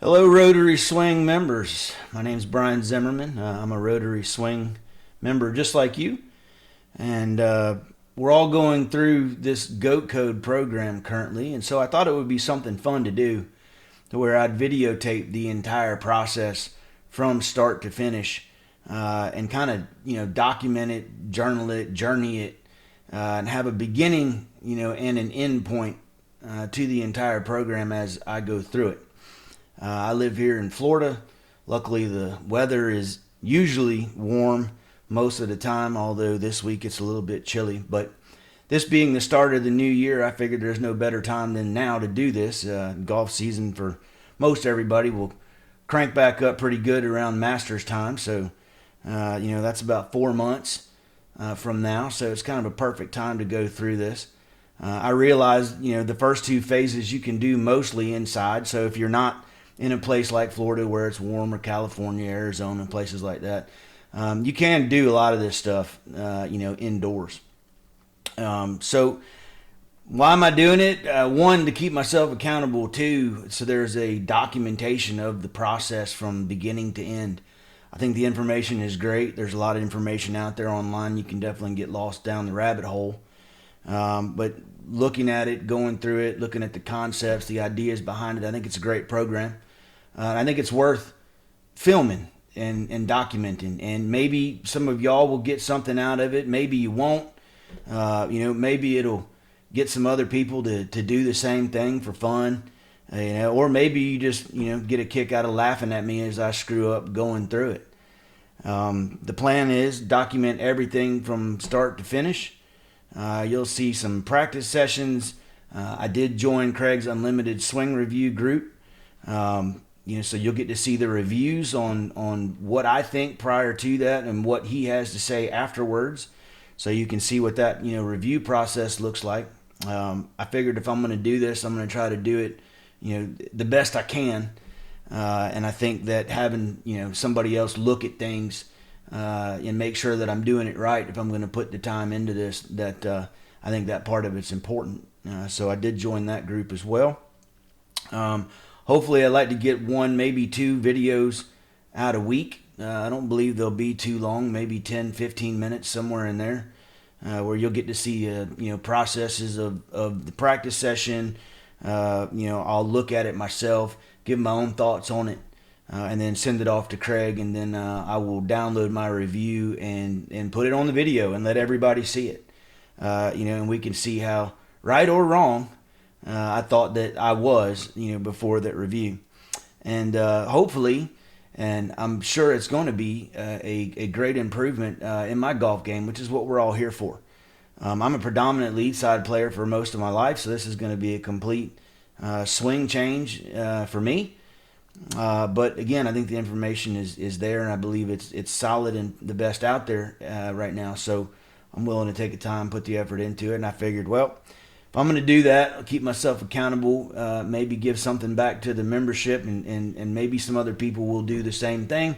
Hello, Rotary Swing members. My name is Brian Zimmerman. I'm a Rotary Swing member just like you. And we're all going through this GOAT Code program currently. And so I thought it would be something fun to do to where I'd videotape the entire process from start to finish and kind of, document it, journal it, journey it, and have a beginning, and an end point to the entire program as I go through it. I live here in Florida. Luckily, the weather is usually warm most of the time, although this week it's a little bit chilly. But this being the start of the new year, I figured there's no better time than now to do this. Golf season for most everybody will crank back up pretty good around Masters time. So, that's about 4 months from now. So it's kind of a perfect time to go through this. I realize, the first two phases you can do mostly inside. So if you're not in a place like Florida where it's warm, or California, Arizona, places like that, you can do a lot of this stuff, indoors. So why am I doing it? One, to keep myself accountable. Two, so there's a documentation of the process from beginning to end. I think the information is great. There's a lot of information out there online. You can definitely get lost down the rabbit hole. But looking at it, going through it, looking at the concepts, the ideas behind it, I think it's a great program. I think it's worth filming and documenting. And maybe some of y'all will get something out of it. Maybe you won't. Maybe it'll get some other people to do the same thing for fun. Or maybe you just, get a kick out of laughing at me as I screw up going through it. The plan is document everything from start to finish. You'll see some practice sessions. I did join Craig's Unlimited Swing Review group. So you'll get to see the reviews on what I think prior to that and what he has to say afterwards. So you can see what that, review process looks like. I figured if I'm going to do this, I'm going to try to do it, the best I can. And I think that having, somebody else look at things and make sure that I'm doing it right, if I'm going to put the time into this, that I think that part of it's important. So I did join that group as well. Hopefully I'd like to get one, maybe two videos out a week. I don't believe they'll be too long, maybe 10, 15 minutes, somewhere in there, where you'll get to see, processes of the practice session. I'll look at it myself, give my own thoughts on it, and then send it off to Craig, and then I will download my review and put it on the video and let everybody see it. And we can see how right or wrong I thought that I was, before that review. And hopefully, and I'm sure it's going to be a great improvement in my golf game, which is what we're all here for. I'm a predominant lead side player for most of my life, so this is going to be a complete swing change for me. But again, I think the information is there, and I believe it's solid and the best out there right now. So I'm willing to take the time, put the effort into it, and I figured, well, if I'm going to do that, I'll keep myself accountable, maybe give something back to the membership, and maybe some other people will do the same thing,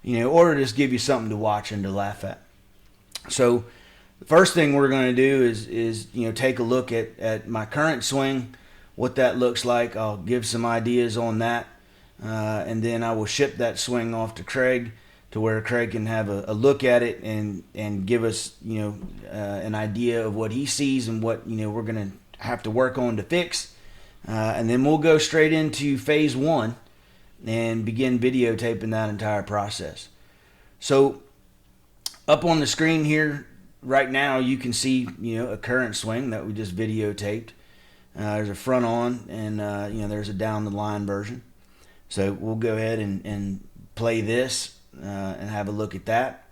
or just give you something to watch and to laugh at. So the first thing we're going to do is take a look at my current swing, what that looks like. I'll give some ideas on that, and then I will ship that swing off to Craig, to where Craig can have a look at it and give us, an idea of what he sees and what, we're going to have to work on to fix. And then we'll go straight into phase one and begin videotaping that entire process. So up on the screen here right now, you can see, a current swing that we just videotaped. There's a front on and, there's a down the line version. So we'll go ahead and play this. And have a look at that.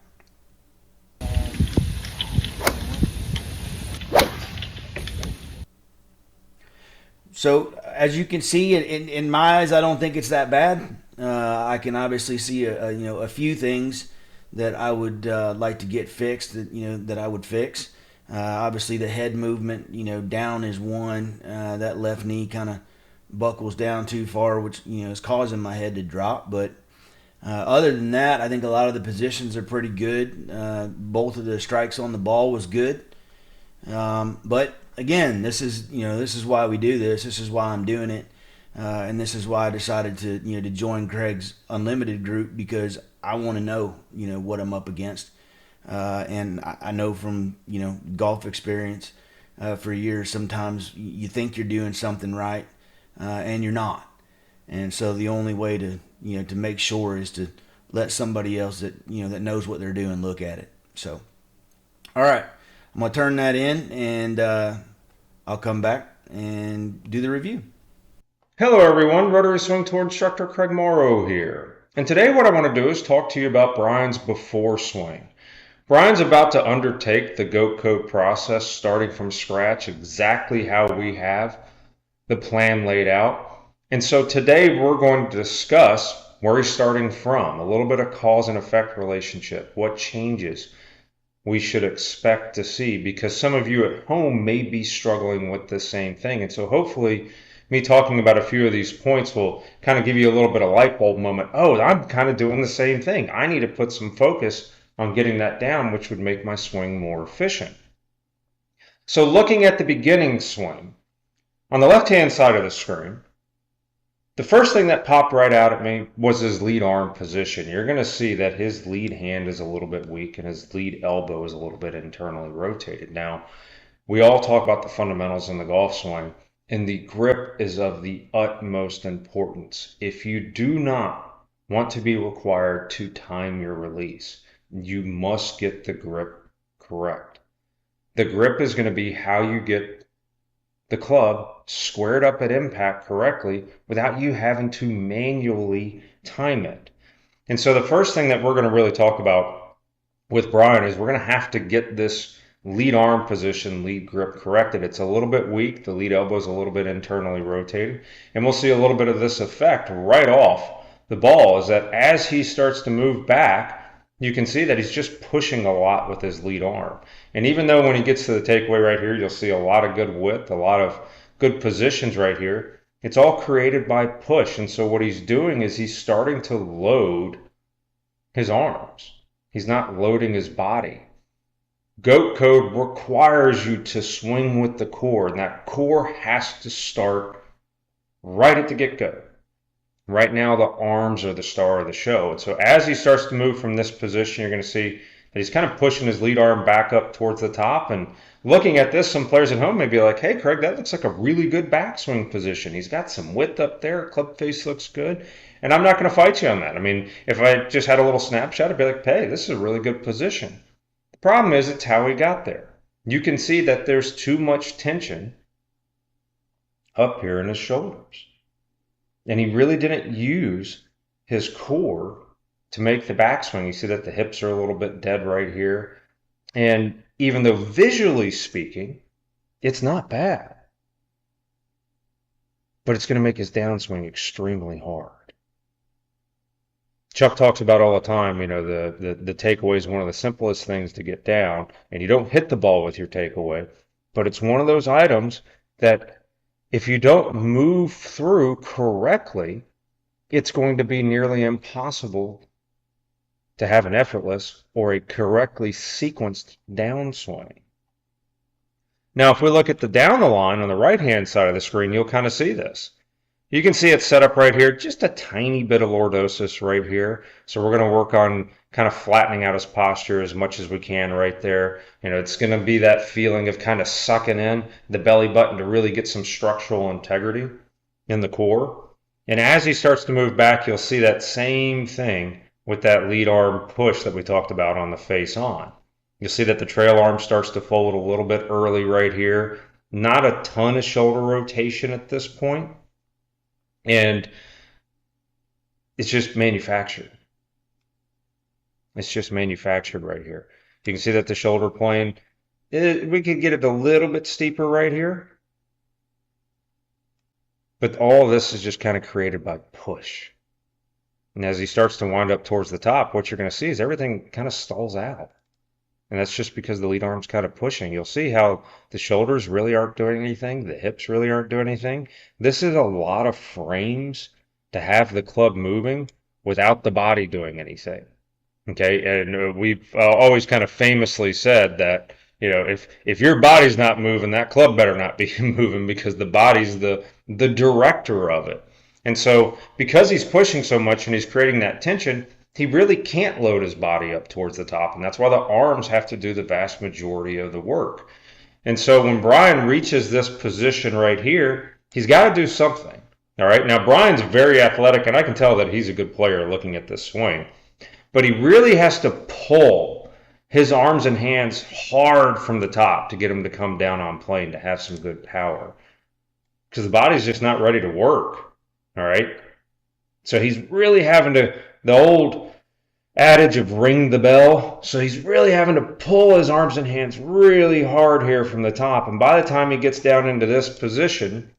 So as you can see, in my eyes, I don't think it's that bad. I can obviously see a few things that I would like to get fixed. That I would fix. Obviously, the head movement, down is one. That left knee kind of buckles down too far, which is causing my head to drop, but. Other than that, I think a lot of the positions are pretty good. Both of the strikes on the ball was good. But again, this is why we do this. This is why I'm doing it. And this is why I decided to join Craig's Unlimited group, because I want to know what I'm up against. And I know from golf experience for years, sometimes you think you're doing something right, and you're not. And so the only way to make sure is to let somebody else that knows what they're doing look at it. So, all right, I'm gonna turn that in, and I'll come back and do the review. Hello everyone, Rotary Swing Tour instructor Craig Morrow here. And today what I want to do is talk to you about Brian's before swing. Brian's about to undertake the GOAT code process starting from scratch, exactly how we have the plan laid out. And so today we're going to discuss where he's starting from, a little bit of cause and effect relationship, what changes we should expect to see, because some of you at home may be struggling with the same thing. And so hopefully me talking about a few of these points will kind of give you a little bit of light bulb moment. Oh, I'm kind of doing the same thing. I need to put some focus on getting that down, which would make my swing more efficient. So looking at the beginning swing, on the left-hand side of the screen, the first thing that popped right out at me was his lead arm position. You're going to see that his lead hand is a little bit weak and his lead elbow is a little bit internally rotated. Now, we all talk about the fundamentals in the golf swing, and the grip is of the utmost importance. If you do not want to be required to time your release, you must get the grip correct. The grip is going to be how you get the club squared up at impact correctly without you having to manually time it. And so the first thing that we're going to really talk about with Brian is we're going to have to get this lead arm position, lead grip corrected. It's a little bit weak. The lead elbow is a little bit internally rotated. And we'll see a little bit of this effect right off the ball, is that as he starts to move back, you can see that he's just pushing a lot with his lead arm. And even though when he gets to the takeaway right here, you'll see a lot of good width, a lot of good positions right here, it's all created by push. And so what he's doing is he's starting to load his arms. He's not loading his body. GOAT code requires you to swing with the core, and that core has to start right at the get-go. Right now, the arms are the star of the show. And so as he starts to move from this position, you're going to see that he's kind of pushing his lead arm back up towards the top. And looking at this, some players at home may be like, hey, Craig, that looks like a really good backswing position. He's got some width up there. Club face looks good. And I'm not going to fight you on that. I mean, if I just had a little snapshot, I'd be like, hey, this is a really good position. The problem is it's how he got there. You can see that there's too much tension up here in his shoulders. And he really didn't use his core to make the backswing. You see that the hips are a little bit dead right here. And even though visually speaking, it's not bad, but it's going to make his downswing extremely hard. Chuck talks about all the time, the takeaway is one of the simplest things to get down, and you don't hit the ball with your takeaway, but it's one of those items that if you don't move through correctly, it's going to be nearly impossible to have an effortless or a correctly sequenced downswing. Now, if we look at the down the line on the right-hand side of the screen, you'll kind of see this. You can see it set up right here, just a tiny bit of lordosis right here. So we're going to work on kind of flattening out his posture as much as we can right there. It's going to be that feeling of kind of sucking in the belly button to really get some structural integrity in the core. And as he starts to move back, you'll see that same thing with that lead arm push that we talked about on the face on. You'll see that the trail arm starts to fold a little bit early right here. Not a ton of shoulder rotation at this point. And it's just manufactured. It's just manufactured right here. You can see that the shoulder plane, we could get it a little bit steeper right here. But all of this is just kind of created by push. And as he starts to wind up towards the top, what you're going to see is everything kind of stalls out. And that's just because the lead arm's kind of pushing. You'll see how the shoulders really aren't doing anything. The hips really aren't doing anything. This is a lot of frames to have the club moving without the body doing anything. Okay, and we've always kind of famously said that, if your body's not moving, that club better not be moving, because the body's the director of it. And so because he's pushing so much and he's creating that tension, he really can't load his body up towards the top. And that's why the arms have to do the vast majority of the work. And so when Brian reaches this position right here, he's got to do something. All right. Now, Brian's very athletic, and I can tell that he's a good player looking at this swing. But he really has to pull his arms and hands hard from the top to get him to come down on plane to have some good power. Because the body's just not ready to work. All right. So he's really having to, the old adage of ring the bell. So he's really having to pull his arms and hands really hard here from the top. And by the time he gets down into this position,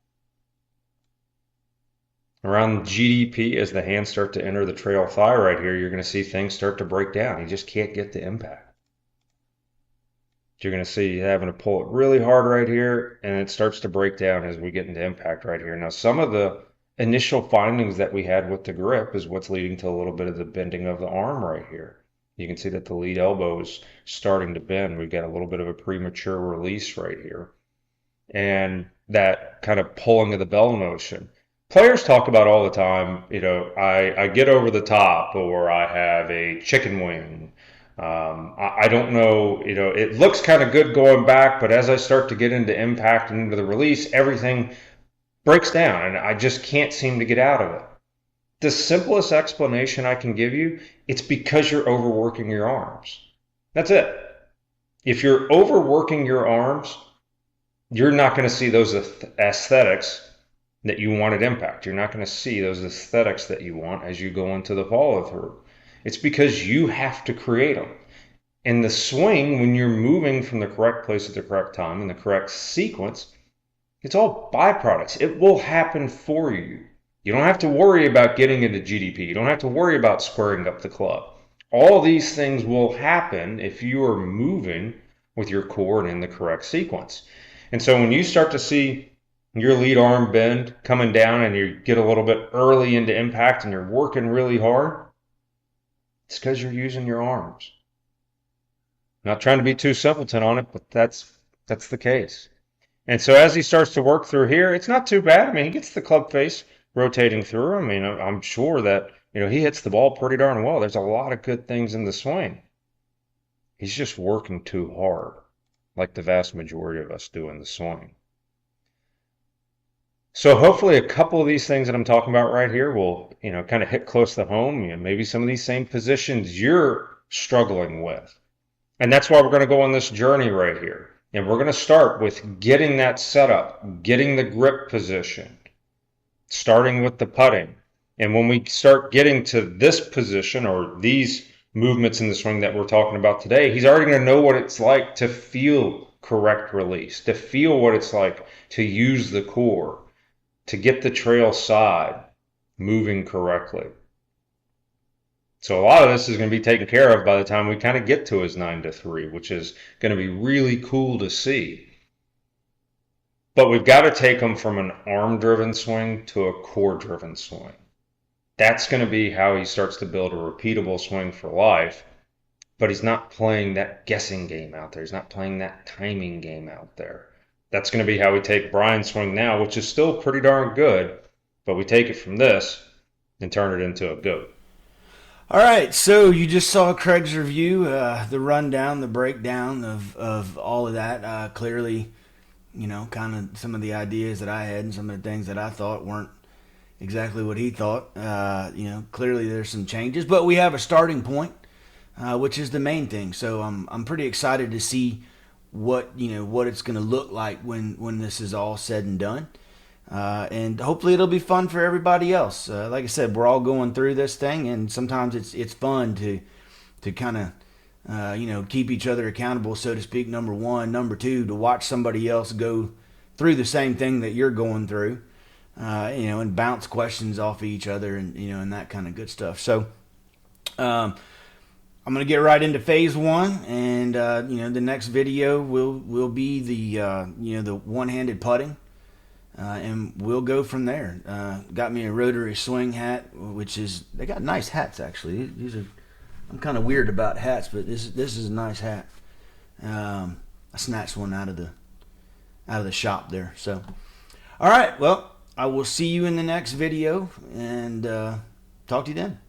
around GDP, as the hands start to enter the trail thigh right here, you're going to see things start to break down. He just can't get the impact. You're going to see having to pull it really hard right here, and it starts to break down as we get into impact right here. Now, some of the initial findings that we had with the grip is what's leading to a little bit of the bending of the arm right here. You can see that the lead elbow is starting to bend. We've got a little bit of a premature release right here. And that kind of pulling of the bell motion. Players talk about all the time, I get over the top, or I have a chicken wing. I don't know, it looks kind of good going back, but as I start to get into impact and into the release, everything breaks down and I just can't seem to get out of it. The simplest explanation I can give you, it's because you're overworking your arms. That's it. If you're overworking your arms, you're not going to see those aesthetics that you want at impact. You're not going to see those aesthetics that you want as you go into the follow through. It's because you have to create them. In the swing, when you're moving from the correct place at the correct time in the correct sequence, it's all byproducts. It will happen for you. You don't have to worry about getting into GDP. You don't have to worry about squaring up the club. All these things will happen if you are moving with your core and in the correct sequence. And so when you start to see your lead arm bend coming down and you get a little bit early into impact and you're working really hard, it's because you're using your arms. Not trying to be too simpleton on it, but that's the case. And so as he starts to work through here, it's not too bad. I mean, he gets the club face rotating through. I mean, I'm sure that, he hits the ball pretty darn well. There's a lot of good things in the swing. He's just working too hard, like the vast majority of us do in the swing. So hopefully a couple of these things that I'm talking about right here will, kind of hit close to home. Maybe some of these same positions you're struggling with. And that's why we're going to go on this journey right here. And we're going to start with getting that setup, getting the grip position, starting with the putting. And when we start getting to this position or these movements in the swing that we're talking about today, he's already going to know what it's like to feel correct release, to feel what it's like to use the core, to get the trail side moving correctly. So a lot of this is going to be taken care of by the time we kind of get to his 9-3, which is going to be really cool to see. But we've got to take him from an arm-driven swing to a core-driven swing. That's going to be how he starts to build a repeatable swing for life. But he's not playing that guessing game out there. He's not playing that timing game out there. That's going to be how we take Brian's swing now, which is still pretty darn good. But we take it from this and turn it into a goat. All right, so you just saw Craig's review, the rundown, the breakdown of all of that. Clearly, kind of some of the ideas that I had and some of the things that I thought weren't exactly what he thought. Clearly there's some changes, but we have a starting point, which is the main thing. So I'm pretty excited to see what it's going to look like when this is all said and done. And hopefully it'll be fun for everybody else. Like I said, we're all going through this thing, and sometimes it's fun to kind of keep each other accountable, so to speak. Number one, number two, to watch somebody else go through the same thing that you're going through, and bounce questions off of each other, and that kind of good stuff. So I'm gonna get right into phase one, and the next video will be the one-handed putting. And we'll go from there. Got me a Rotary Swing hat, which is, they got nice hats actually. I'm kind of weird about hats, but this is a nice hat. I snatched one out of the shop there. So, all right, well, I will see you in the next video, and talk to you then.